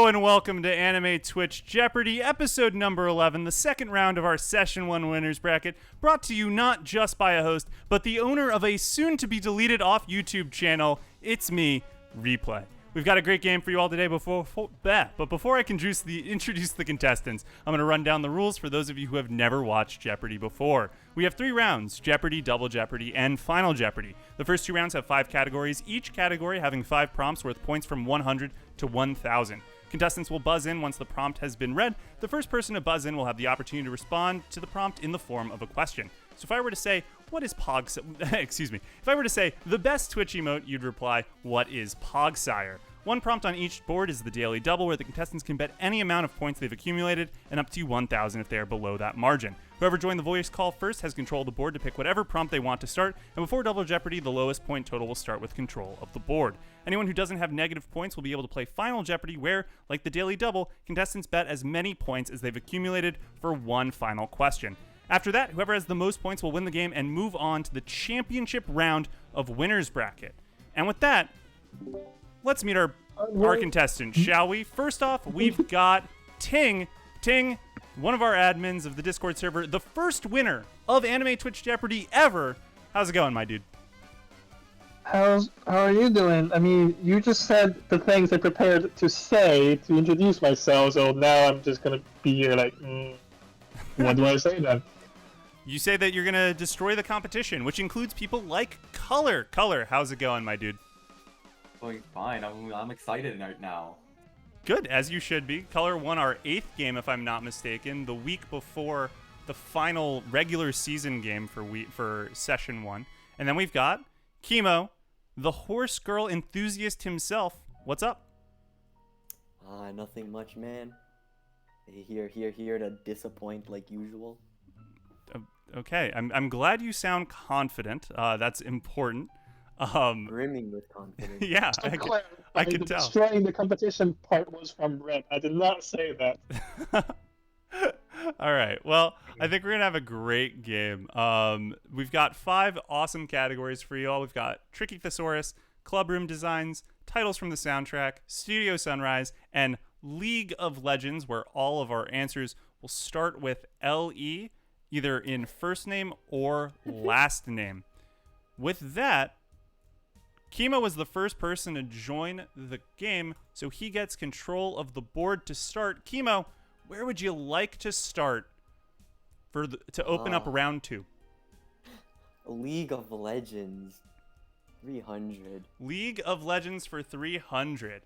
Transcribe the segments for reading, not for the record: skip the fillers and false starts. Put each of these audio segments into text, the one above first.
and welcome to Anime Twitch Jeopardy, episode number 11, the second round of our Session 1 winners bracket, brought to you not just by a host, but the owner of a soon-to-be-deleted off YouTube channel. It's me, Replay. We've got a great game for you all today, but before I can introduce the contestants, I'm going to run down the rules for those of you who have never watched Jeopardy before. We have 3 rounds: Jeopardy, Double Jeopardy, and Final Jeopardy. The first 2 rounds have 5 categories, each category having 5 prompts worth points from 100 to 1,000. Contestants will buzz in once the prompt has been read. The first person to buzz in will have the opportunity to respond to the prompt in the form of a question. So if I were to say, what is if I were to say, the best Twitch emote, you'd reply, what is Pogsire? One prompt on each board is the daily double, where the contestants can bet any amount of points they've accumulated, and up to 1,000 if they are below that margin. Whoever joined the voice call first has control of the board to pick whatever prompt they want to start, and before Double Jeopardy, the lowest point total will start with control of the board. Anyone who doesn't have negative points will be able to play Final Jeopardy, where, like the daily double, contestants bet as many points as they've accumulated for one final question. After that, whoever has the most points will win the game and move on to the championship round of Winners Bracket. And with that, let's meet our contestants, shall we? First off, we've got Ting. Ting, one of our admins of the Discord server, the first winner of Anime Twitch Jeopardy ever. How's it going, my dude? How are you doing? I mean, you just said the things I prepared to say to introduce myself, so now I'm just gonna be here like, what do I say then? You say that you're gonna destroy the competition, which includes people like Color. Color, how's it going, my dude? Going fine. I'm excited right now. Good, as you should be. Color won our 8th game, if I'm not mistaken, the week before the final regular season game for Session 1. And then we've got Chemo, the horse girl enthusiast himself. What's up? Nothing much, man. Here to disappoint like usual. Okay, I'm glad you sound confident. That's important. Brimming with confidence. Yeah, I can tell. Destroying the competition part was from Red. I did not say that. All right. Well, I think we're going to have a great game. We've got 5 awesome categories for you all. We've got Tricky Thesaurus, Club Room Designs, Titles from the Soundtrack, Studio Sunrise, and League of Legends, where all of our answers will start with LE, either in first name or last name. With that, Chemo was the first person to join the game, so he gets control of the board to start. Chemo, where would you like to start to open up round 2? League of Legends, 300. League of Legends for 300.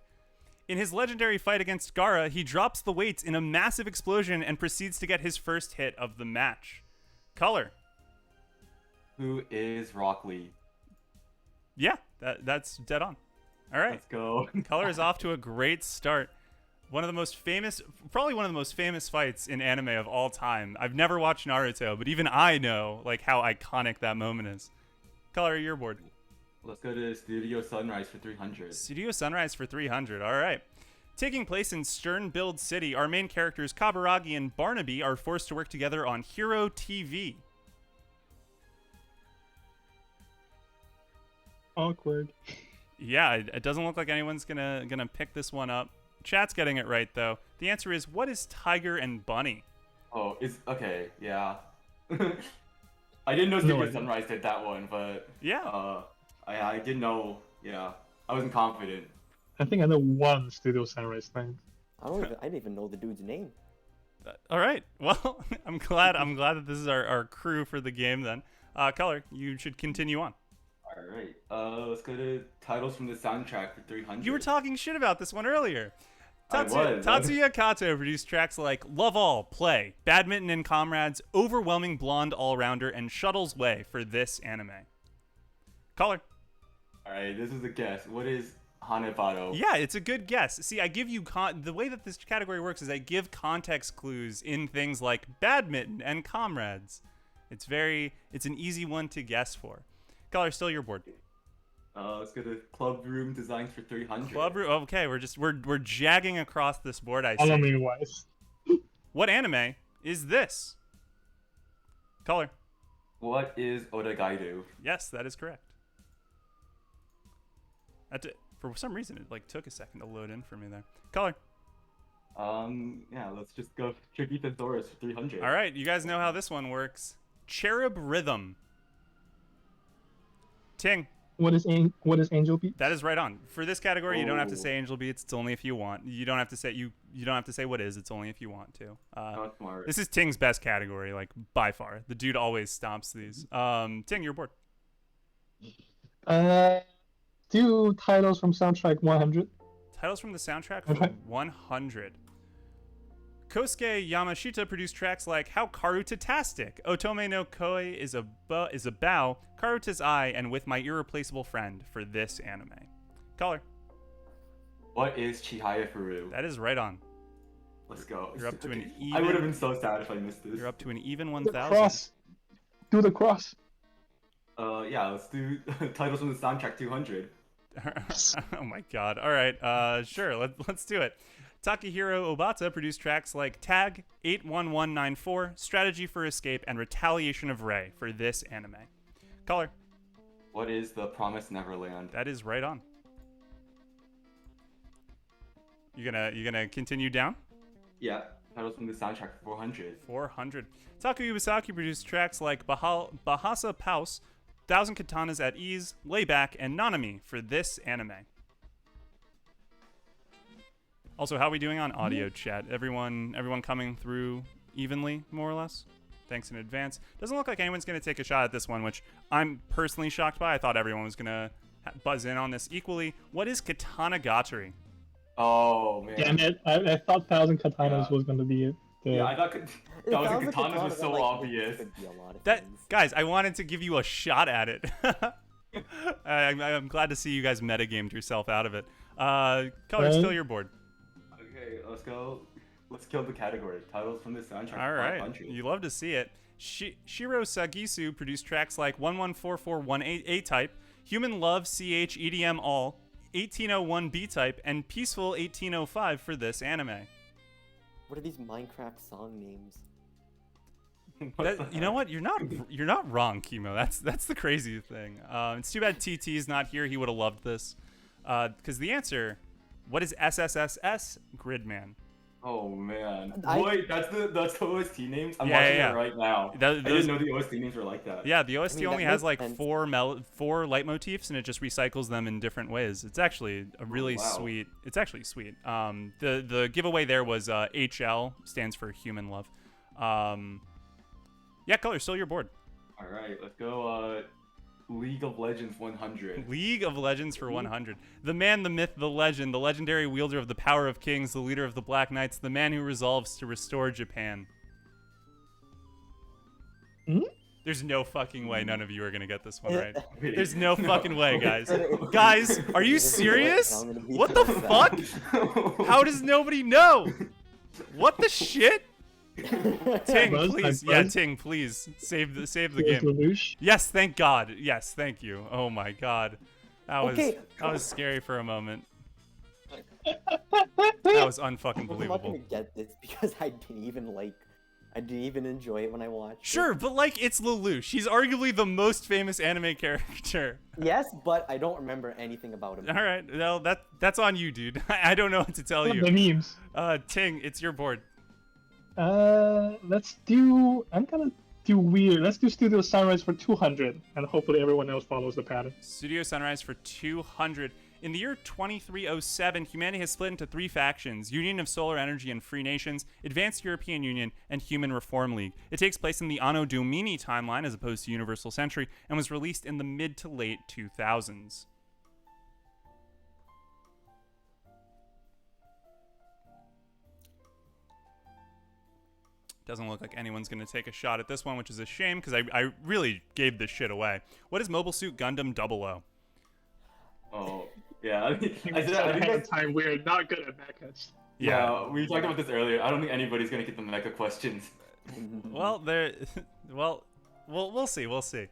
In his legendary fight against Gaara, he drops the weights in a massive explosion and proceeds to get his first hit of the match. Color. Who is Rock Lee? Yeah, that's dead on. All right. Let's go. Color is off to a great start. Probably one of the most famous fights in anime of all time. I've never watched Naruto, but even I know like how iconic that moment is. Color, your board. Let's go to Studio Sunrise for 300. Studio Sunrise for 300. All right. Taking place in Sternbild City, our main characters Kaburagi and Barnaby are forced to work together on Hero TV. Awkward. Yeah, it doesn't look like anyone's gonna pick this one up. Chat's getting it right though. The answer is, what is Tiger and Bunny? Oh, it's okay. Yeah. I didn't know Studio Sunrise did that one, but yeah. I didn't know. Yeah, I wasn't confident. I think I know one Studio Sunrise thing. I didn't even know the dude's name. All right. Well, I'm glad that this is our crew for the game then. Color, you should continue on. All right. Let's go to Titles from the Soundtrack for 300. You were talking shit about this one earlier. I was. Tatsuya Kato produced tracks like Love All, Play, Badminton and Comrades, Overwhelming Blonde All-Rounder, and Shuttle's Way for this anime. Color. All right, this is a guess. What is Hanebado? Yeah, it's a good guess. See, I give you the way that this category works is I give context clues in things like Badminton and Comrades. It's an easy one to guess for. Color, still your board. Let's go to Club Room Designs for 300. Club Room. Okay, we're jagging across this board. I see. Follow me, wise. What anime is this? Color. What is Odagaido? Yes, that is correct. For some reason, it took a second to load in for me there. Color. Yeah, let's just go Tricky Thesaurus for 300. All right, you guys know how this one works. Cherub Rhythm. Ting. What is Angel Beats? That is right on. For this category, you don't have to Oh. say Angel Beats. It's only if you want. You don't have to say you don't have to say what is. It's only if you want to. Not smart. This is Ting's best category, like by far. The dude always stomps these. Ting, you're bored. Do titles from soundtrack 100. Titles from the soundtrack for 100. Kosuke Yamashita produced tracks like How Karuta-tastic, Otome no Koi is a bow, Karuta's Eye, and With My Irreplaceable Friend for this anime. Caller. What is Chihaya Furu? That is right on. Let's go. You're up to an I would have even. been so sad if I missed this. You're up to an even The 1,000. cross. Do the cross. Yeah, let's do titles from the soundtrack 200. Oh my god. All right. Sure. Let's do it. Takahiro Obata produced tracks like Tag, 81194, Strategy for Escape, and Retaliation of Ray for this anime. Caller. What is The Promised Neverland? That is right on. You gonna continue down? Yeah, titles from the soundtrack for 400. 400. Taku Iwasaki produced tracks like Bahasa Paus, Thousand Katanas at Ease, Layback, and Nanami for this anime. Also, how are we doing on audio chat? Everyone coming through evenly, more or less? Thanks in advance. Doesn't look like anyone's going to take a shot at this one, which I'm personally shocked by. I thought everyone was going to buzz in on this equally. What is Katanagatari? Oh, man. Damn it! I thought Thousand Katanas was gonna be it. Yeah, I thought Thousand Katanas was so like, obvious. could be a lot of That things. guys, I wanted to give you a shot at it. I'm glad to see you guys metagamed yourself out of it. Color, still your board. Okay, let's go. Let's kill the category. Titles from the soundtrack All for right, 500. you love to see it. Shiro Sagisu produced tracks like 114418 A-Type, Human Love CH EDM All, 1801 B-Type, and Peaceful 1805 for this anime. What are these Minecraft song names? You know what? You're not wrong, Chemo. That's the crazy thing. It's too bad TT's not here. He would have loved this. Because the answer, what is SSSS Gridman? Oh man! I- Wait, that's the OST names. I'm Yeah, watching yeah. it right now. I Those- didn't know the OST names were like that. Yeah, the OST I mean, only that has makes like sense. four leitmotifs, and it just recycles them in different ways. It's actually a really wow. sweet. It's actually sweet. The giveaway there was HL stands for Human Love. Yeah, Color, still your board. All right, let's go. League of Legends 100. League of Legends for 100. The man, the myth, the legend, the legendary wielder of the power of kings, the leader of the Black Knights, the man who resolves to restore Japan. There's no fucking way none of you are gonna get this one right. There's no fucking way, guys. Guys, are you serious? What the fuck? How does nobody know? What the shit? Ting, Buzz, please. I'm Yeah, Buzz. Ting, please. Save the Here's game. Lelouch. Yes, thank God. Yes, thank you. Oh my God. That Okay. was scary for a moment. That was unfucking I'm not believable. gonna get this because I didn't even enjoy it when I watched. Sure, but like it's Lelouch. He's arguably the most famous anime character. It. Yes, but I don't remember anything about him. All right, well that's on you, dude. I don't know what to tell The you. memes. Ting, it's your board. Let's do. I'm gonna do weird. Let's do Studio Sunrise for 200, and hopefully everyone else follows the pattern. Studio Sunrise for 200. In the year 2307, humanity has split into three factions: Union of Solar Energy and Free Nations, Advanced European Union, and Human Reform League. It takes place in the Anno Domini timeline as opposed to Universal Century, and was released in the mid to late 2000s. Doesn't look like anyone's going to take a shot at this one, which is a shame because I really gave this shit away. What is Mobile Suit Gundam 00? Oh, yeah. I think I that's- had time. We're not good at mechas. yeah, we talked about this earlier. I don't think anybody's gonna get the mecha questions. Well, we'll see. We'll see.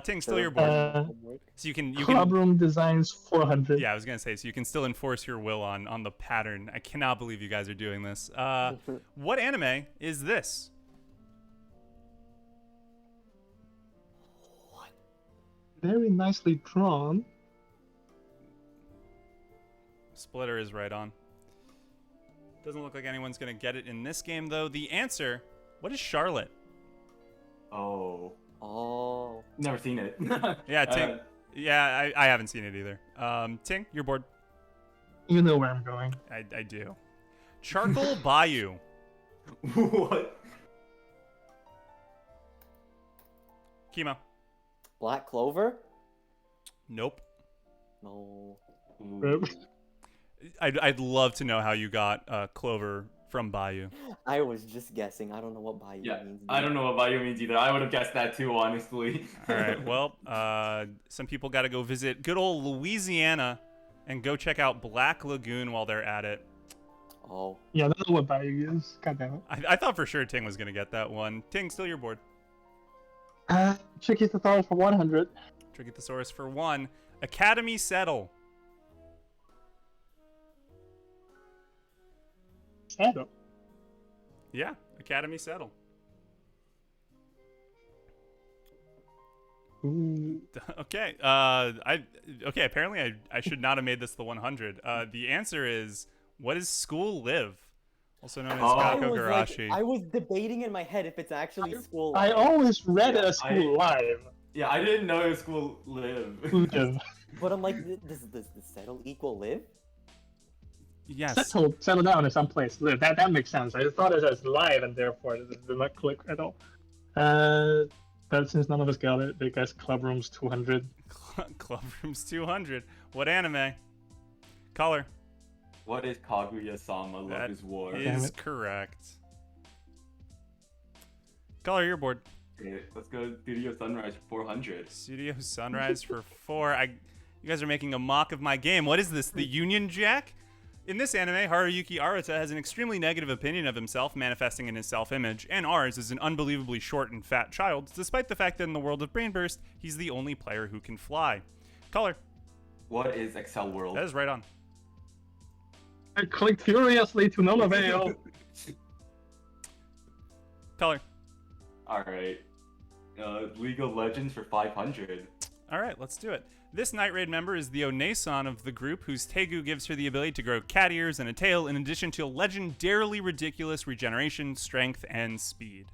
Ting, still your board. Homework. So you can Club Room Designs 400. yeah, I was gonna say, so you can still enforce your will on the pattern. I cannot believe you guys are doing this. What anime is this? Very nicely drawn. Splitter is right on. Doesn't look like anyone's going to get it in this game, though. The answer, what is Charlotte? Oh. Oh. Never seen it. Yeah, Ting. Yeah, I haven't seen it either. Ting, you're bored. You know where I'm going. I do. Charcoal Bayou. What? Chemo. Black Clover? Nope. No. I'd love to know how you got Clover from Bayou. I was just guessing. I don't know what Bayou means. I don't know what Bayou means either. I would have guessed that too, honestly. All right, well, some people got to go visit good old Louisiana and go check out Black Lagoon while they're at it. Oh. Yeah, I don't know what Bayou is. God damn it. I thought for sure Ting was going to get that one. Ting, still your board. Tricky Tutorial for 100. Tricky Thesaurus for 1. Academy Settle. Shadow. Yeah, Academy Settle. Ooh. Okay. Apparently I should not have made this the 100. The answer is, what does school live? Also known as Gakko-garashi. I was debating in my head if it's actually school. I always read it as school live. Yeah, I didn't know school live. But I'm like, does settle equal live? Yes. Settle down in some place. Live. That makes sense. I thought it was live and therefore it did not click at all. But since none of us got it, I guess Club Room's 200. Club Room's 200. What anime? Color. What is Kaguya-sama? Love is War? Is correct. Color, your board. Okay, let's go Studio Sunrise for 400. Studio Sunrise for 4. You guys are making a mock of my game. What is this? The Union Jack? In this anime, Haruyuki Arata has an extremely negative opinion of himself, manifesting in his self-image, and ours is an unbelievably short and fat child, despite the fact that in the world of Brainburst, he's the only player who can fly. Color. What is Excel World? That is right on. I clicked furiously to no avail. Color. Alright. League of Legends for 500. Alright, let's do it. This Night Raid member is the Onesan of the group, whose Tegu gives her the ability to grow cat ears and a tail, in addition to legendarily ridiculous regeneration, strength, and speed.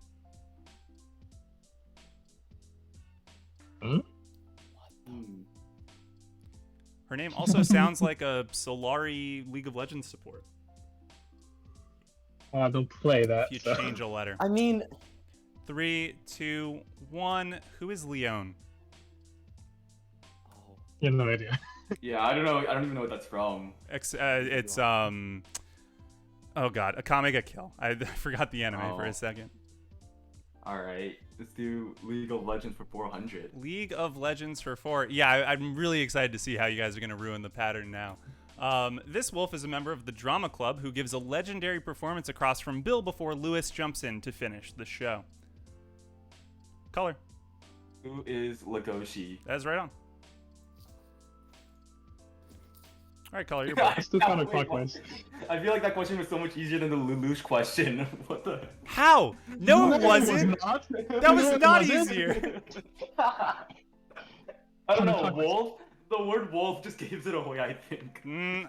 Her name also sounds like a Solari League of Legends support. Well, I don't play that. If you change a letter. I mean... 3, 2, 1. Who is Leon? You have no idea. Yeah, I don't know. I don't even know what that's from. It's oh god, Akame ga Kill. I forgot the anime for a second. Alright, let's do League of Legends for 400. League of Legends for 4. Yeah, I'm really excited to see how you guys are going to ruin the pattern now. This wolf is a member of the drama club who gives a legendary performance across from Bill before Lewis jumps in to finish the show. Color. Who is Legoshi? That is right on. All right, Color, you're board. It's still counterclockwise. I feel like that question was so much easier than the Lelouch question. What the? How? No, it wasn't. Not. That was not easier. I don't know, wolf? The word wolf just gives it away, I think.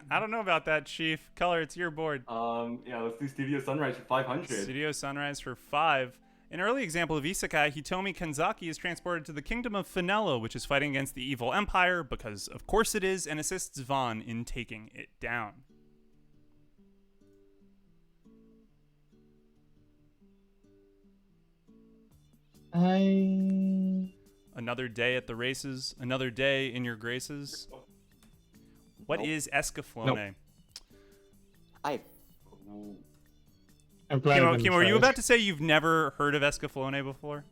I don't know about that, Chief. Color, it's your board. Yeah, let's do Studio Sunrise for 500. Studio Sunrise for 5. An early example of isekai, Hitomi Kanzaki is transported to the kingdom of Finello, which is fighting against the evil empire, because of course it is, and assists Vaughn in taking it down. Another day at the races, another day in your graces. What is Escaflowne? I'm glad Kimo, were you about to say you've never heard of Escaflowne before?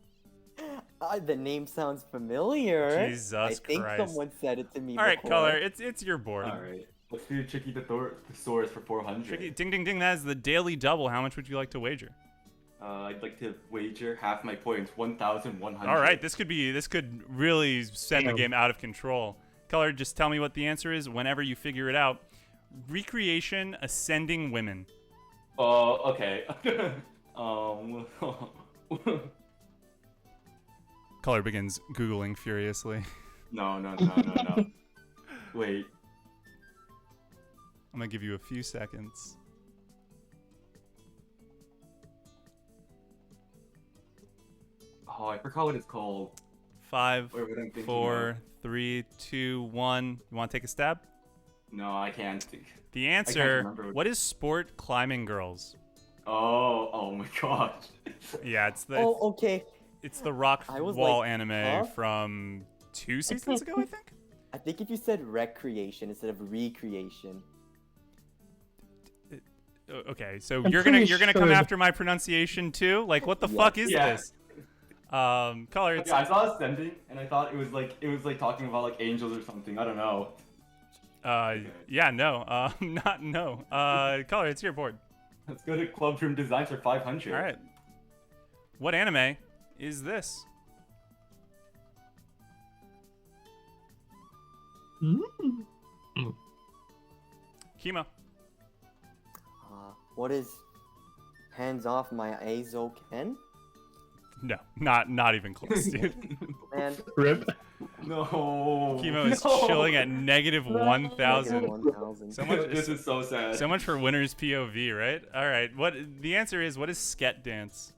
The name sounds familiar. Jesus I think Christ. someone said it to me All right, before. Color, it's your board. Alright, let's do Tricky Thesaurus for 400. Tricky, ding, ding, ding, that is the daily double. How much would you like to wager? I'd like to wager half my points, 1,100. All right, this could really send the game out of control. Color, just tell me what the answer is whenever you figure it out. Recreation Ascending Women. Okay. Color begins Googling furiously. No. Wait. I'm gonna give you a few seconds. Oh, I forgot what it's called. 5, Wait, what I'm thinking 4, 3, 2, 1. You want to take a stab? No, I can't. The answer, remember. what is sport climbing girls? Oh my gosh. Yeah, it's the Oh, okay. it's the rock I was wall like, anime huh? from 2 seasons ago, I think. I think if you said recreation instead of recreation. Okay, so I'm you're gonna pretty come sure- after my pronunciation too? Like, what the Yeah. fuck is Yeah. this? Color. It's, Yeah, I saw Ascending, and I thought it was like talking about like angels or something. I don't know. yeah, no, not no. Color. It's your board. Let's go to Clubroom Designs for 500. All right. What anime is this? Chemo. What is hands off my Azo Ken? No, not even close, dude. Man, Rip. No. Chemo is No. chilling at negative 1,000. 1,000. So much, This is so sad. so much for winner's POV, right? All right. What the answer is? What is sket dance?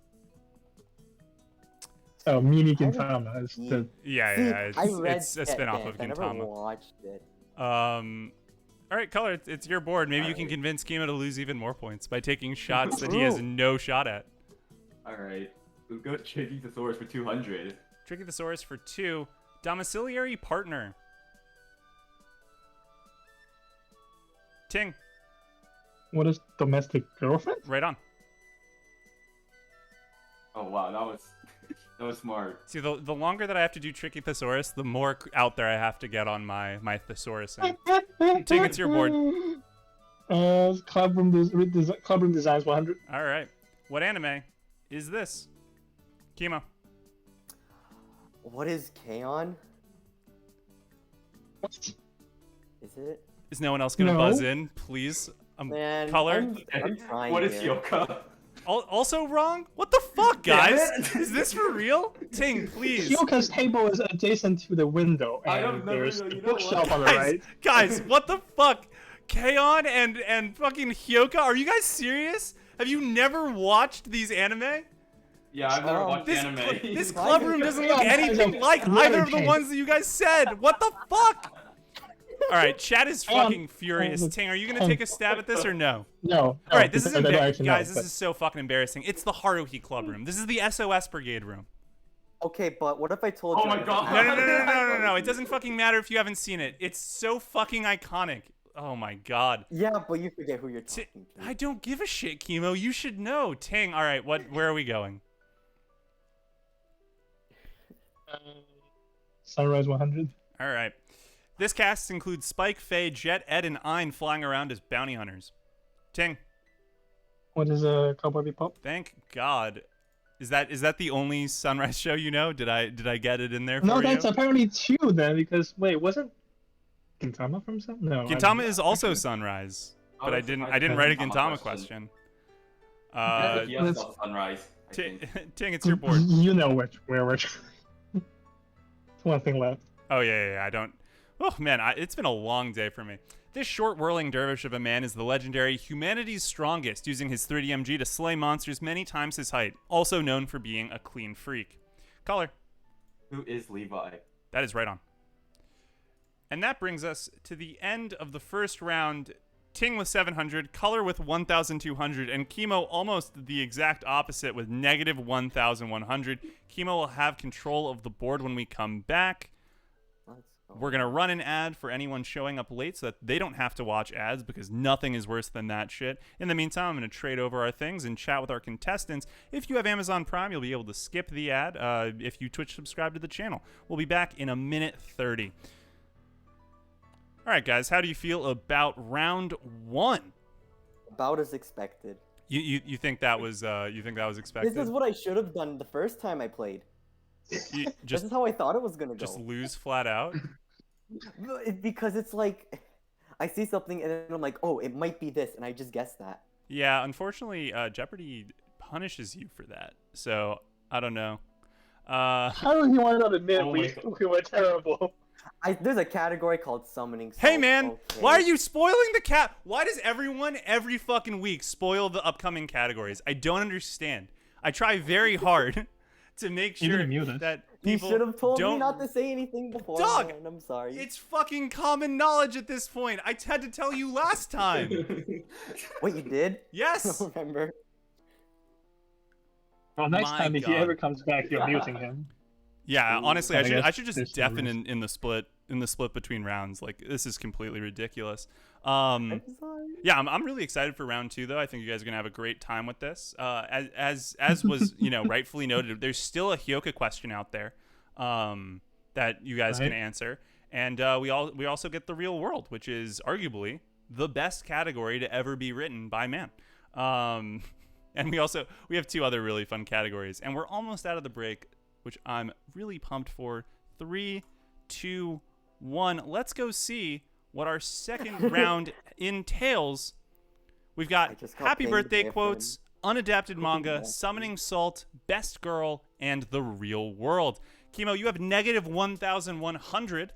Oh, Mini Gintama is the. Yeah, See, yeah. I read It's a Sket spin-off Dance. of I never Gintama. watched it. All right, Color. It's your board. Maybe you can Alright. convince Chemo to lose even more points by taking shots that he has no shot at. All right. Let's go to Tricky Thesaurus for 200. Tricky Thesaurus for 2. Domiciliary Partner. Ting. What is domestic girlfriend? Right on. Oh wow, that was smart. See, the longer that I have to do Tricky Thesaurus, the more out there I have to get on my thesaurus. Ting, it's your board. Clubroom Designs 100. All right. What anime is this? Chemo. What is Kaon? What? Is it? Is no one else gonna No. buzz in, please? Man, Color. I'm trying What is here. Hyoka? Also wrong? What the fuck, guys? Damn it. Is this for real? Ting, please. Hyoka's table is adjacent to the window, I and don't know, there's no, the you know bookshelf what? on the right. Guys, what the fuck? Kaon and fucking Hyoka? Are you guys serious? Have you never watched these anime? Yeah, I've never watched This anime. this club room doesn't look Kaon has anything a like really either of the pink. ones that you guys said. What the fuck? All right, chat is Kaon fucking furious. has a Ting, are you gonna take a stab at this or no? No. All right, this is because I don't embar- actually know, guys. This but- is so fucking embarrassing. It's the HARUHI club room. This is the SOS brigade room. Okay, but what if I told Oh you? my God. No. It doesn't fucking matter if you haven't seen it. It's so fucking iconic. Oh my god. Yeah, but you forget who you're talking to. I don't give a shit, Chemo. You should know. Ting. All right, where are we going? Sunrise 100. All right. This cast includes Spike, Faye, Jet, Ed, and Ein flying around as bounty hunters. Ting. What is a Cowboy Bebop? Thank God. Is that the only Sunrise show you know? Did I get it in there for No, you? that's apparently 2 then, because wait, wasn't Gintama from some? No. Gintama is also Sunrise, but I didn't write a Gintama question. Yes, Sunrise. I Ting, think. Ting, it's your board. You know where we're. It's one thing left. Oh yeah. I don't. Oh man, it's been a long day for me. This short whirling dervish of a man is the legendary Humanity's Strongest, using his 30mg to slay monsters many times his height, also known for being a clean freak. Color. Who is Levi? That is right on. And that brings us to the end of the first round. Ting with 700, Color with 1,200, and Chemo almost the exact opposite with negative 1,100. Chemo will have control of the board when we come back. Let's go. We're going to run an ad for anyone showing up late so that they don't have to watch ads, because nothing is worse than that shit. In the meantime, I'm going to trade over our things and chat with our contestants. If you have Amazon Prime, you'll be able to skip the ad if you Twitch subscribe to the channel. We'll be back in a minute 30. All right, guys, how do you feel about round 1? About as expected. You think that was expected? This is what I should have done the first time I played. You This just is how I thought it was gonna go. just lose flat out. Because it's like, I see something and then I'm like, oh, it might be this, and I just guess that. Yeah, unfortunately, Jeopardy punishes you for that. So I don't know. How do you want to admit Oh my we were terrible? There's a category called summoning. Hey Souls, man, okay. why are you spoiling the cat? Why does everyone every fucking week spoil the upcoming categories? I don't understand. I try very hard to make You sure didn't mute us. that You people should have told me don't. not to say anything before. Dog, Man, I'm sorry. It's fucking common knowledge at this point. I had to tell you last time. Wait, you did? I Yes. don't remember. Well, next My time if he God. ever comes back, you're muting him. Yeah, honestly, But I I guess should there's just no deafen reason. in the split between rounds. Like, this is completely ridiculous. I'm sorry. Yeah, I'm really excited for round 2 though. I think you guys are gonna have a great time with this. As was rightfully noted, there's still a Hyoka question out there that you guys can Right. answer, and we also get the real world, which is arguably the best category to ever be written by man. And we have 2 other really fun categories, and we're almost out of the break, which I'm really pumped for. 3, 2, 1. Let's go see what our second round entails. We've I got just got happy pinged birthday by a quotes, unadapted manga, Yeah. summoning salt, best girl, and the real world. Chemo, you have negative 1,100.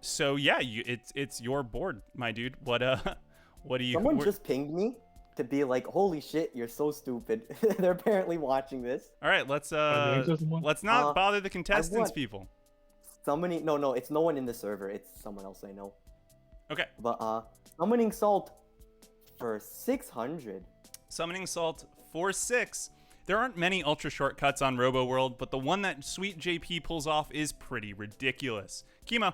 So yeah, it's your board, my dude. What do you? Someone just pinged me to be like, "Holy shit, you're so stupid." They're apparently watching this. All right, let's there's just one? not bother the contestants, want- people. Summoning, no, it's no one in the server. It's someone else I know. Okay. But summoning salt for 600. Summoning Salt 4-6. There aren't many ultra shortcuts on Robo World, but the one that Sweet JP pulls off is pretty ridiculous. Chemo,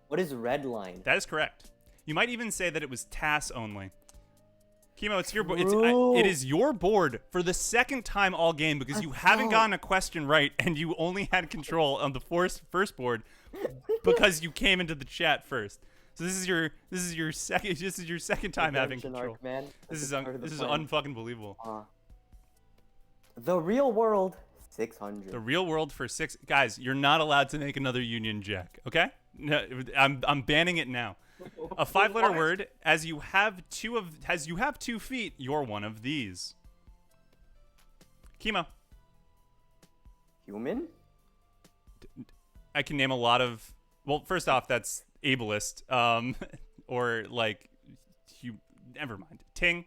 What is red line? that is correct. You might even say that it was TAS only. Chemo, it's your board. True. It is your board for the second time all game because you haven't know. gotten a question right and you only had control on the first board because you came into the chat first. So this is your second time having Redemption control. arc, man. This is That's part of the this is plan. unfucking believable. The real world 600. The real world for 6 guys. You're not allowed to make another Union Jack. Okay? No, I'm banning it now. A 5-letter word. As you have 2 feet, you're one of these. Chemo. Human? I can name a lot of. Well, first off, that's ableist. Or like, never mind. Ting.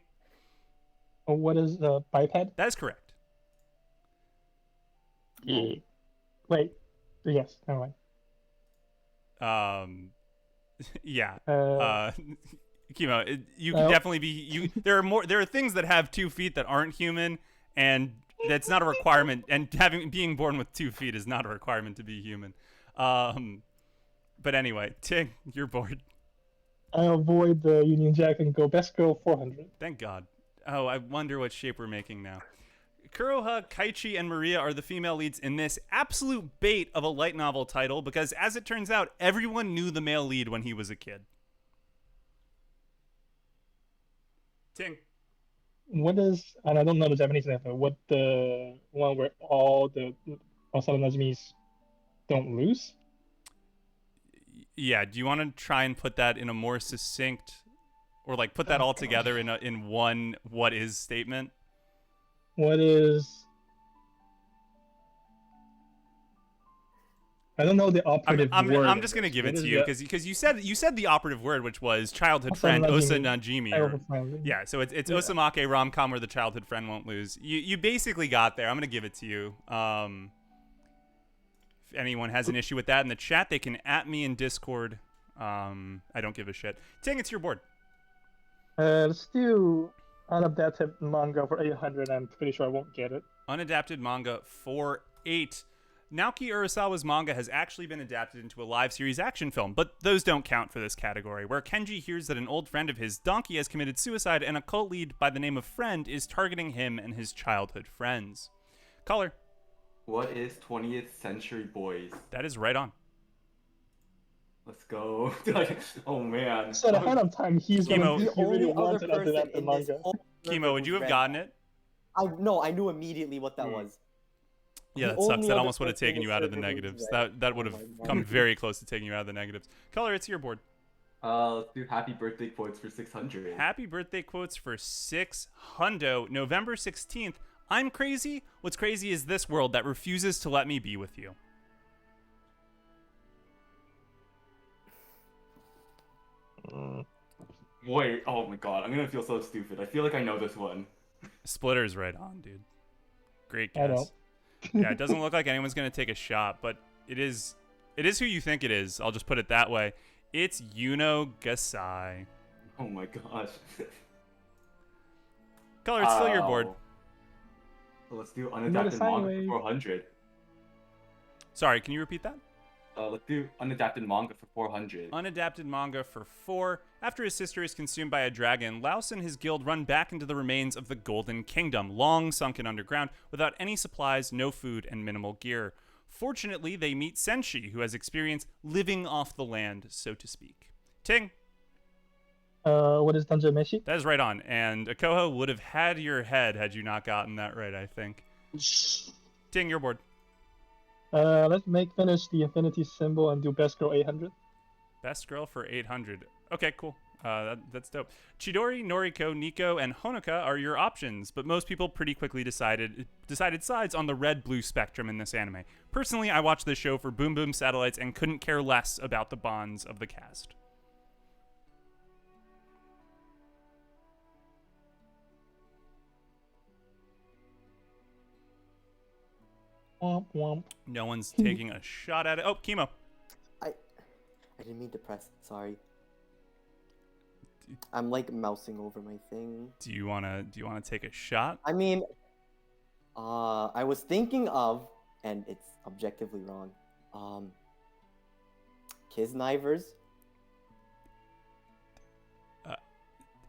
Oh, what is the biped? That is correct. Yeah. Wait. Yes. Never mind. Yeah. Uh, Chemo, you can definitely be. There are things that have 2 feet that aren't human, and that's not a requirement. And being born with 2 feet is not a requirement to be human. But anyway, Ting, you're bored. I avoid the Union Jack and go best girl 400. Thank God. Oh, I wonder what shape we're making now. Kuroha, Kaichi, and Maria are the female leads in this absolute bait of a light novel title because, as it turns out, everyone knew the male lead when he was a kid. Ting. What is, and I don't know the Japanese name, but what the one where all the Osama Najmi's don't lose? Yeah, do you want to try and put that in a more succinct, or like put that all together in one what is statement? What is... I don't know the operative word. I'm just gonna give it to you because you said the operative word, which was childhood Osama friend Osa Najimi. Najimi. Yeah, so it's Osamake rom-com where the childhood friend won't lose. You basically got there. I'm gonna give it to you. If anyone has an issue with that in the chat, they can @ me in Discord. I don't give a shit. Ting, it's your board. Let's do unadapted manga for 800. I'm pretty sure I won't get it. Unadapted manga for 8. Naoki Urasawa's manga has actually been adapted into a live series action film, but those don't count for this category, where Kenji hears that an old friend of his, Donkey, has committed suicide and a cult lead by the name of Friend is targeting him and his childhood friends. Caller. What is 20th Century Boys? That is right on. Let's go. Oh man. So ahead of time, he's Chemo. gonna The he really only other wanted to person adapt the in this manga. whole Chemo, server would you was have red. gotten it? I knew immediately what that was. Yeah, The that sucks. only That other almost would have person in taken this you out of the server was negatives. red. That would Oh have my come God. very close to taking you out of the negatives. Caller, it's your board. Let's do happy birthday quotes for 600. Happy birthday quotes for 600. November 16th. I'm crazy. What's crazy is this world that refuses to let me be with you. Wait, oh my god, I'm gonna feel so stupid. I feel like I know this one. Splitter's right on, dude. Great I guess. don't. Yeah, it doesn't look like anyone's gonna take a shot, but it is who you think it is. I'll just put it that way. It's Yuno Gasai. Oh my gosh. Color, it's still your board. So let's do unadapted manga way. for 400. Sorry, can you repeat that? Let's do unadapted manga for 400. Unadapted manga for 4. After his sister is consumed by a dragon, Laos and his guild run back into the remains of the Golden Kingdom, long sunken underground, without any supplies, no food, and minimal gear. Fortunately, they meet Senshi, who has experienced living off the land, so to speak. Ting, What is Dungeon Meshi? that is right on, and Akoho would have had your head had you not gotten that right, I think. Ting, your board. Let's finish the infinity symbol and do best girl 800. Best girl for 800. Okay, cool. That's dope. Chidori, Noriko, Nico, and Honoka are your options, but most people pretty quickly decided sides on the red-blue spectrum in this anime. Personally, I watched this show for Boom Boom Satellites and couldn't care less about the bonds of the cast. Womp womp. No one's taking a shot at it. Oh, Chemo. I didn't mean to press. Sorry. I'm like mousing over my thing. Do you wanna take a shot? I mean, I was thinking of, and it's objectively wrong. Kisnivers.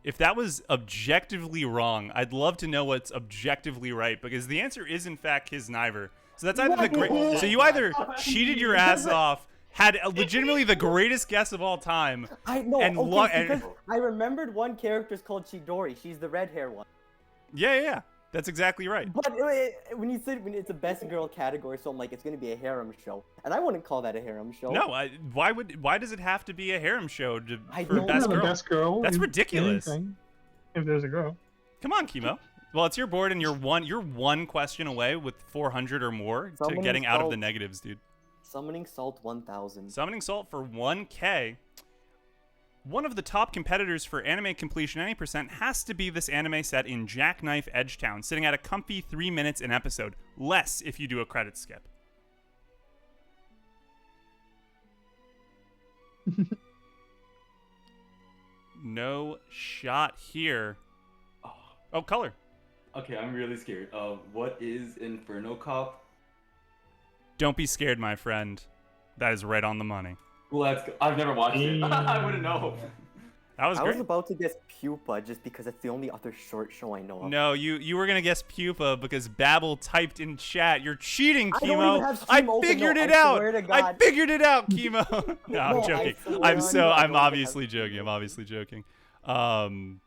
If that was objectively wrong, I'd love to know what's objectively right, because the answer is in fact Kisniver. So that's either the great. So you either cheated your ass off, had legitimately the greatest guess of all time. I know. And because I remembered one character's called Chidori. She's the red hair one. Yeah. That's exactly right. But when it's a best girl category, so I'm like, it's gonna be a harem show, and I wouldn't call that a harem show. No, why does it have to be a harem show for don't best have a girl? best girl. That's in ridiculous. anything, if there's a girl. Come on, Chemo. Well, it's your board, and you're one question away with 400 or more to getting out of the negatives, dude. Summoning Salt 1000. Summoning Salt for 1K. One of the top competitors for anime completion any percent has to be this anime set in Jackknife Edgetown, sitting at a comfy 3 minutes an episode, less if you do a credit skip. No shot here. Oh, color. Okay, I'm really scared. What is Inferno Cop? Don't be scared, my friend. That is right on the money. Let's go. I've never watched it. I wouldn't know. That was I great. was about to guess Pupa just because that's the only other short show I know of. No, you were gonna guess Pupa because Babel typed in chat. You're cheating, I don't Chemo. even have Steam open, figured no, it I out. swear to I God. figured it out, Chemo. No, I'm No, I joking. swear I'm on God, I I'm don't obviously joking. I'm obviously joking. Chemo,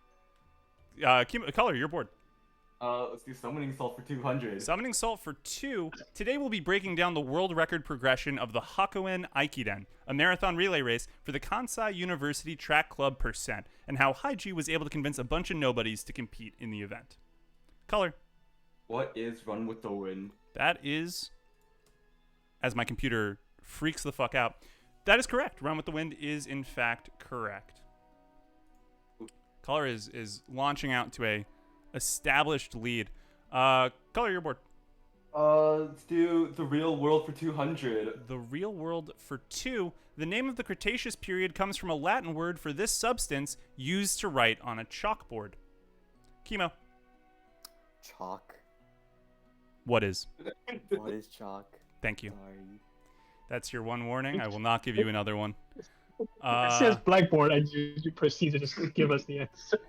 color, you're bored. Let's do Summoning Salt for 200. Summoning Salt for 2. Today we'll be breaking down the world record progression of the Hakoen Aikiden, a marathon relay race for the Kansai University Track Club %, and how Haiji was able to convince a bunch of nobodies to compete in the event. Color. What is Run with the Wind? That is, as my computer freaks the fuck out, that is correct. Run with the Wind is in fact correct. Color is launching out to a established lead. Color, your board. Let's do The Real World for 200. The Real World for 2. The name of the Cretaceous period comes from a Latin word for this substance used to write on a chalkboard. Chemo. Chalk. What is? What is chalk? Thank you. Sorry. That's your one warning. I will not give you another one. It says Blackboard, and you proceed to just give us the answer.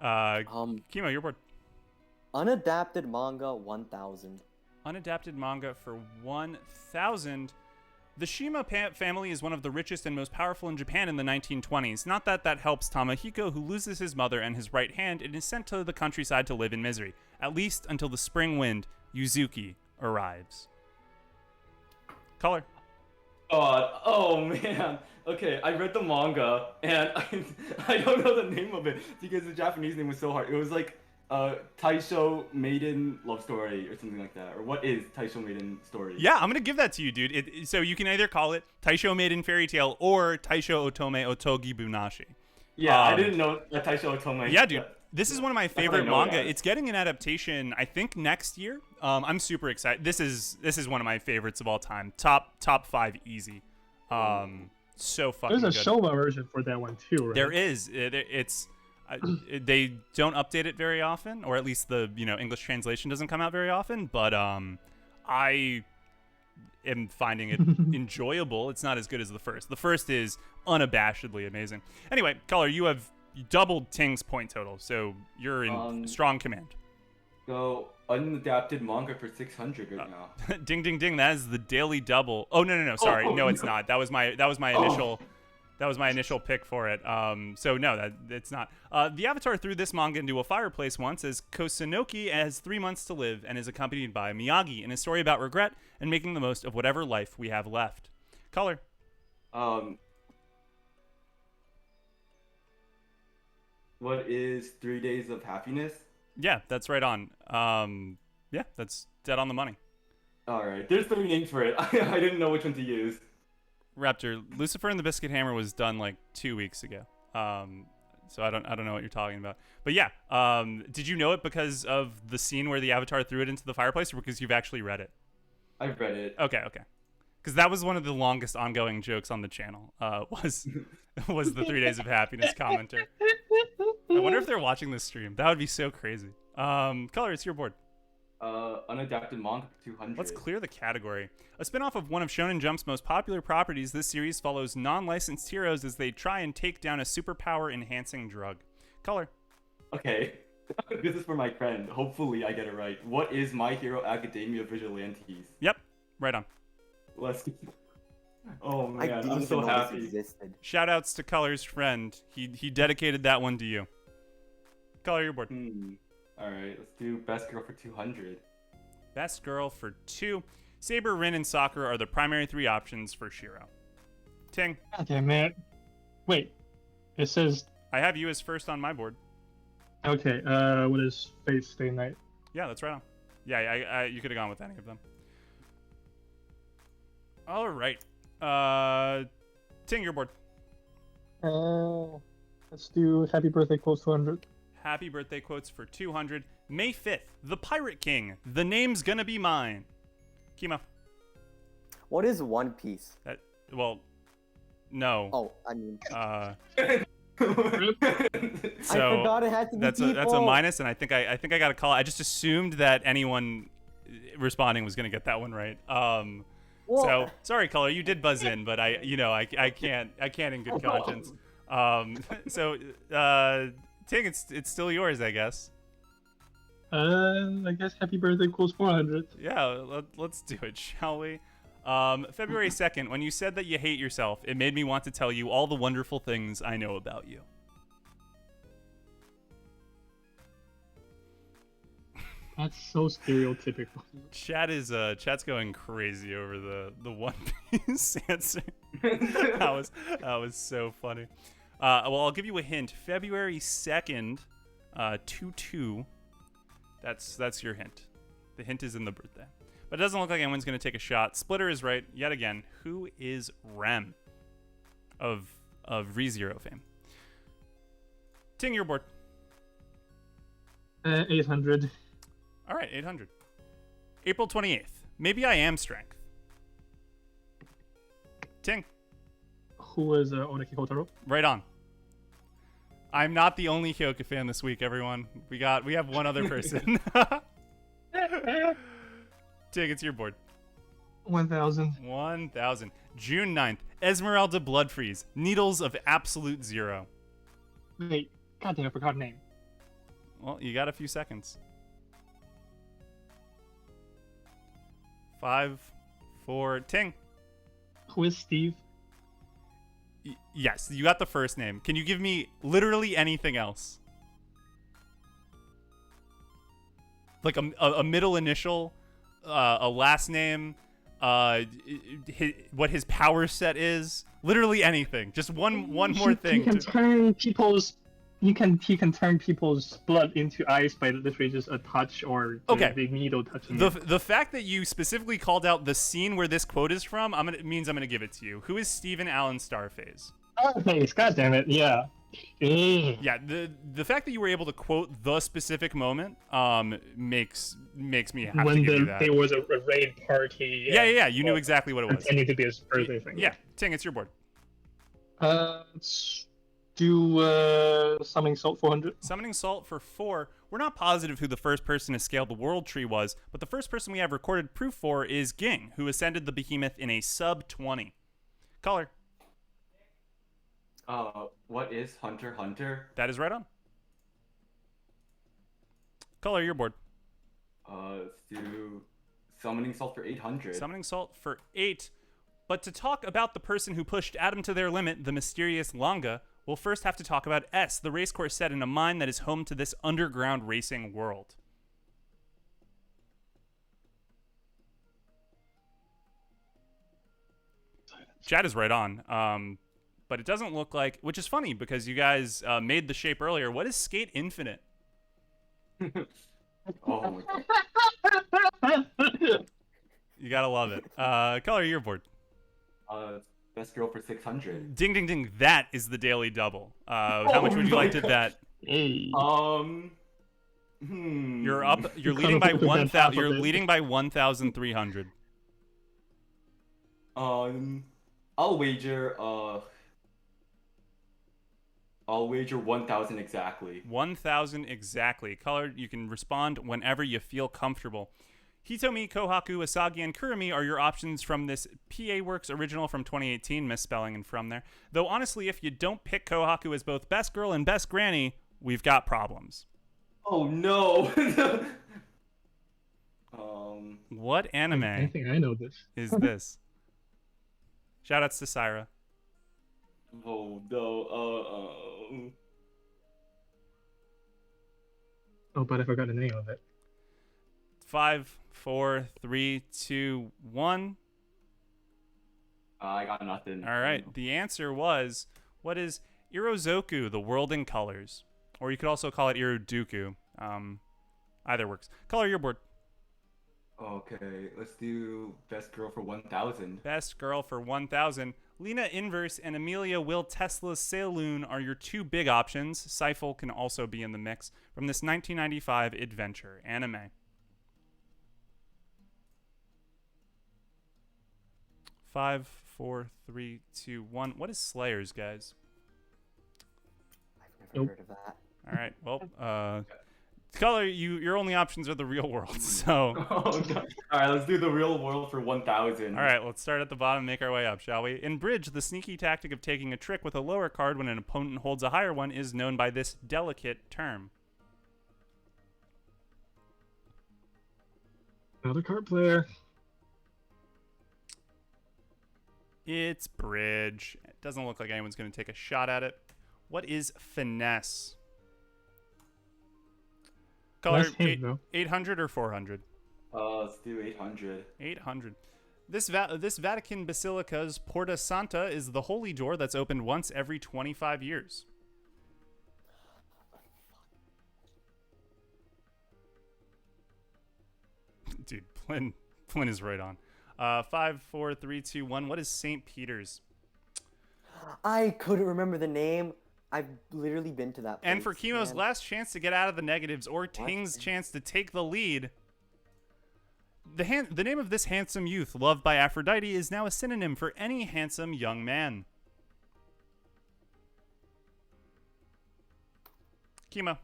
Chemo, your board. Unadapted manga 1000. Unadapted manga for 1,000. The Shima family is one of the richest and most powerful in Japan in the 1920s. Not that that helps Tamahiko, who loses his mother and his right hand and is sent to the countryside to live in misery, at least until the spring wind, Yuzuki, arrives. Color. God, oh man. Okay, I read the manga, and I don't know the name of it because the Japanese name was so hard. It was like Taisho Maiden Love Story or something like that. Or what is Taisho Maiden Story? Yeah, I'm going to give that to you, dude. So you can either call it Taisho Maiden Fairy Tale or Taisho Otome Otogi Bunashi. Yeah, I didn't know that Taisho Otome. Yeah, dude. This is one of my That's what I favorite know it manga. as. It's getting an adaptation, I think, next year. I'm super excited. This is one of my favorites of all time. Top 5 easy. So fucking There's a good. Showa version for that one too, right? There is. They don't update it very often, or at least the English translation doesn't come out very often. But I am finding it enjoyable. It's not as good as the first. The first is unabashedly amazing. Anyway, Color, you have doubled Ting's point total, so you're in strong command. So unadapted manga for 600 right now. Ding ding ding! That is the daily double. Oh no! Sorry, no, it's not. That was my initial. That was my initial pick for it. So no, it's not. The Avatar threw this manga into a fireplace once as Kosunoki has 3 months to live and is accompanied by Miyagi in a story about regret and making the most of whatever life we have left. Color. What is 3 Days of Happiness? Yeah, that's right on. Yeah, that's dead on the money. All right, there's 3 names for it. I didn't know which one to use. Raptor, Lucifer and the Biscuit Hammer was done like 2 weeks ago. So I don't know what you're talking about. But yeah, did you know it because of the scene where the Avatar threw it into the fireplace, or because you've actually read it? I've read it. Okay. Because that was one of the longest ongoing jokes on the channel. Was the 3 Days of Happiness commenter. I wonder if they're watching this stream. That would be so crazy. Color, it's your board. Unadapted manga for 200. Let's clear the category. A spinoff of one of Shonen Jump's most popular properties, this series follows non-licensed heroes as they try and take down a superpower-enhancing drug. Color. Okay, this is for my friend. Hopefully I get it right. What is My Hero Academia Vigilantes? Yep, right on. Let's. Oh I man, didn't I'm even so know happy. this existed. Shoutouts to Color's friend. He dedicated that one to you. Color, your board. All right, let's do Best Girl for 200. Best girl for 2. Saber, Rin, and Sakura are the primary 3 options for Shiro. Ting. God damn it. Wait. It says. I have you as first on my board. Okay. What is Fate Stay Night? Yeah, that's right on. Yeah, you could have gone with any of them. All right. Ting, your board. Let's do Happy Birthday Close 200. Happy birthday quotes for 200. May 5th, The Pirate King. The name's gonna be mine. Chemo. What is One Piece? Well, no. Oh, I mean, So I forgot it had to be that's people. a minus, and I think I got a call. I just assumed that anyone responding was gonna get that one right. Well, So sorry, Color, you did buzz in, but I can't in good conscience. So Ting, it's still yours, I guess. I guess Happy Birthday Close 400. Yeah, let's do it, shall we? February 2nd, when you said that you hate yourself, it made me want to tell you all the wonderful things I know about you. That's so stereotypical. Chat's going crazy over the One Piece answer. that was so funny. Well, I'll give you a hint. February 2nd, 2-2. That's your hint. The hint is in the birthday. But it doesn't look like anyone's going to take a shot. Splitter is right yet again. Who is Rem of ReZero fame? Ting, your board. 800. All right, 800. April 28th. Maybe I am strength. Ting. Who is Oneki Kotaro? Right on. I'm not the only Hyoka fan this week, everyone. We have one other person. Ting, it's your board. 1000. 1000. June 9th. Esmeralda Bloodfreeze. Needles of Absolute Zero. Wait, goddamn, I forgot her name. Well, you got a few seconds. 5, 4, Ting. Who is Steve? Yes, you got the first name. Can you give me literally anything else? Like a middle initial, a last name, what his power set is. Literally anything. Just one more thing. He can turn people's blood into ice by literally just a touch or the needle touching it. The fact that you specifically called out the scene where this quote is from, means I'm gonna give it to you. Who is Stephen Allen Starface? Starface, god damn it, yeah. Yeah, the fact that you were able to quote the specific moment makes me have When to give you that. there was a raid party. Yeah. You knew exactly what it was. Pretending to be his birthday thing. Yeah, Ting, it's your board. Let's do Summoning Salt 400. Summoning Salt for 4. We're not positive who the first person to scale the world tree was, but the first person we have recorded proof for is Ging, who ascended the behemoth in a sub 20. Caller. What is Hunter x Hunter? That is right on. Caller, your board. Let's do Summoning Salt for 800. Summoning Salt for 8. But to talk about the person who pushed Adam to their limit, the mysterious Langa, we'll first have to talk about S, the racecourse set in a mine that is home to this underground racing world. Chat is right on. But it doesn't look like, which is funny because you guys made the shape earlier. What is Skate Infinite? Oh my god. You gotta love it. Color your board. Best girl for 600. Ding, ding, ding. That is the daily double. How much would you like to bet? Hey. You're up. You're leading by 1,000. You're leading by 1,300. I'll wager 1,000 exactly. 1,000 exactly. Color, you can respond whenever you feel comfortable. Hitomi, Kohaku, Asagi, and Kurumi are your options from this PA Works original from 2018, misspelling and from there. Though honestly, if you don't pick Kohaku as both best girl and best granny, we've got problems. Oh no. What anime I think I know this. is this? Shoutouts to Syra. Oh no. Oh, but I forgot the name of it. 5, 4, 3, 2, 1. I got nothing. All right. The answer was, what is Irozoku, the world in colors? Or you could also call it Iroduku. Either works. Color your board. Okay, let's do best girl for 1,000. Best girl for 1,000. Lena Inverse and Amelia Will Tesla's Saloon are your two big options. Seifel can also be in the mix from this 1995 adventure anime. 5, 4, 3, 2, 1. What is Slayers, guys? I've never heard of that. All right. Well, Color, your only options are the real world. So. Oh no. All right, let's do the real world for 1,000. All right, let's start at the bottom and make our way up, shall we? In Bridge, the sneaky tactic of taking a trick with a lower card when an opponent holds a higher one is known by this delicate term. Another card player. It's Bridge. It doesn't look like anyone's going to take a shot at it. What is Finesse? Color, Nice hint, 800 or 400? Let's do 800. 800. This Vatican Basilica's Porta Santa is the holy door that's opened once every 25 years. Dude, Flynn is right on. 5, 4, 3, 2, 1. What is St. Peter's? I couldn't remember the name. I've literally been to that place. And for Chemo's man. last chance to get out of the negatives, or Ting's chance to take the lead, the name of this handsome youth, loved by Aphrodite, is now a synonym for any handsome young man. Chemo.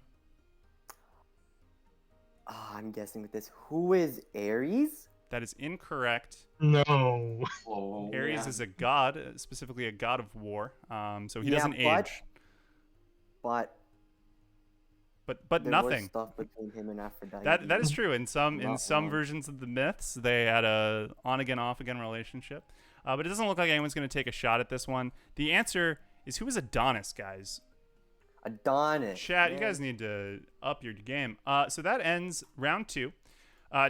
I'm guessing with this. Who is Ares? That is incorrect. No. Oh, Ares yeah. is a god, specifically a god of war. So he Yeah, doesn't age. But But there nothing. was stuff between him and Aphrodite. That is true. In some Not wrong. versions of the myths, they had a on again off again relationship. But it doesn't look like anyone's going to take a shot at this one. The answer is, who is Adonis, guys? Adonis. Chat, you man. guys need to up your game. So that ends round 2.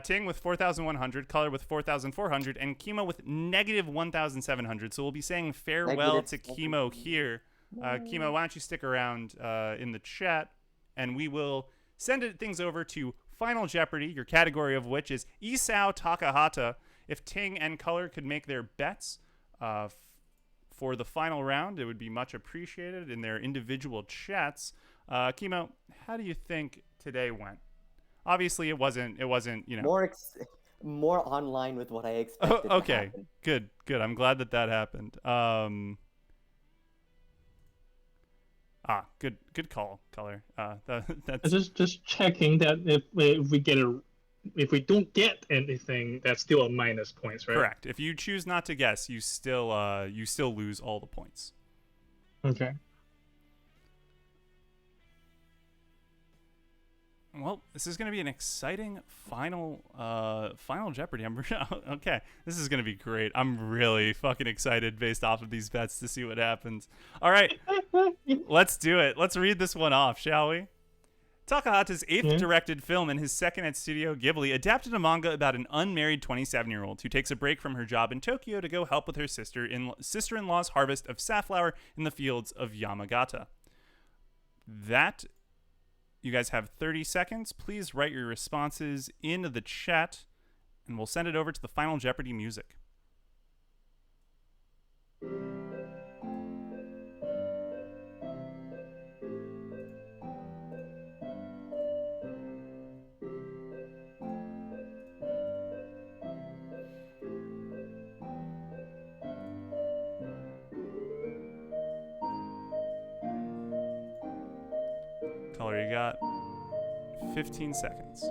Ting with 4,100, Color with 4,400, and Chemo with negative 1,700. So we'll be saying farewell to Chemo here. Chemo, why don't you stick around in the chat, and we will send things over to Final Jeopardy, your category of which is Isao Takahata. If Ting and Color could make their bets for the final round, it would be much appreciated in their individual chats. Chemo, how do you think today went? Obviously, it wasn't. More online with what I expected. Okay, to happen. good. I'm glad that happened. Good call, Color. That's just checking that if we don't get anything, that's still a minus points, right? correct. If you choose not to guess, you still lose all the points. Okay. Well, this is going to be an exciting final Jeopardy. Okay. This is going to be great. I'm really fucking excited based off of these bets to see what happens. All right, let's do it. Let's read this one off, shall we? Takahata's eighth directed film and his second at Studio Ghibli adapted a manga about an unmarried 27-year-old who takes a break from her job in Tokyo to go help with her sister-in-law's harvest of safflower in the fields of Yamagata. You guys have 30 seconds. Please write your responses into the chat, and we'll send it over to the Final Jeopardy music. Color, you got 15 seconds.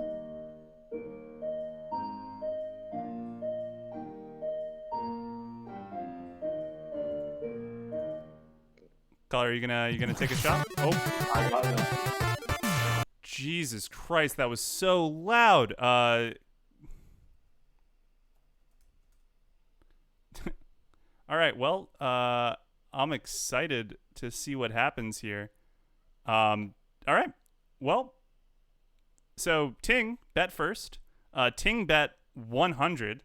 Color, you gonna take a shot? Oh, I got it. Jesus Christ, that was so loud. All right, well, I'm excited to see what happens here. All right. Well, so Ting bet first. Ting bet 100,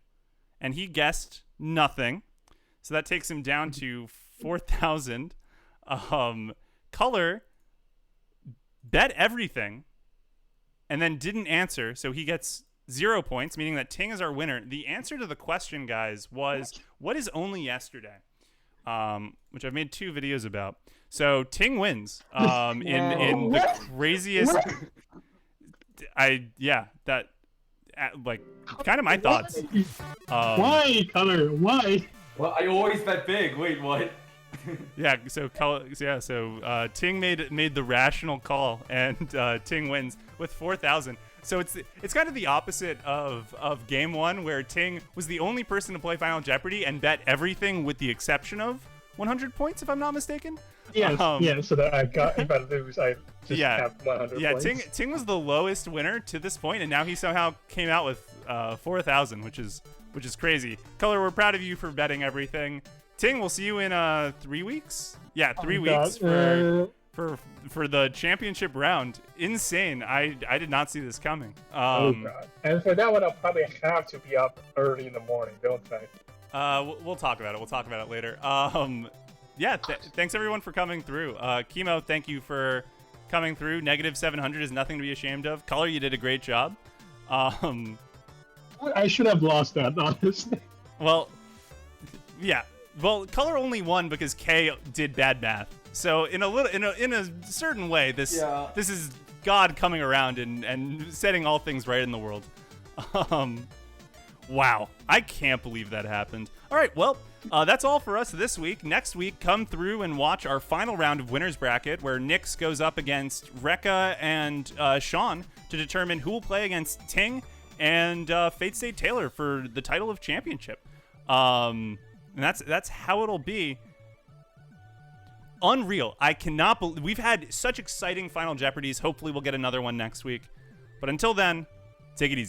and he guessed nothing. So that takes him down to 4,000. Color bet everything and then didn't answer, so he gets 0 points, meaning that Ting is our winner. The answer to the question, guys, was what is only yesterday? Which I've made 2 videos about. So Ting wins in the craziest. Kind of my thoughts. Why, Color? Why? Well, I always bet big. Wait, what? So Ting made the rational call, and Ting wins with 4,000. So it's kind of the opposite of game 1, where Ting was the only person to play Final Jeopardy and bet everything with the exception of 100 points, if I'm not mistaken. Yes, so that if I lose, I just have 100 points. Ting was the lowest winner to this point, and now he somehow came out with 4,000, which is crazy. Color, we're proud of you for betting everything. Ting, we'll see you in 3 weeks. Yeah, 3 weeks for the championship round. Insane. I did not see this coming. God. And for that one, I'll probably have to be up early in the morning, don't I? We'll talk about it. We'll talk about it later. Thanks everyone for coming through. Chemo, thank you for coming through. Negative 700 is nothing to be ashamed of. Color, you did a great job. I should have lost that, honestly. Well, yeah. Well, Color only won because K did bad math. So in a certain way, this is God coming around and setting all things right in the world. Wow, I can't believe that happened. All right, well, that's all for us this week. Next week, come through and watch our final round of Winners Bracket, where Nyx goes up against Rekka and Sean to determine who will play against Ting and Fate Stay Taylor for the title of championship. And that's how it'll be. Unreal. I cannot believe we've had such exciting Final Jeopardies. Hopefully we'll get another one next week. But until then, take it easy.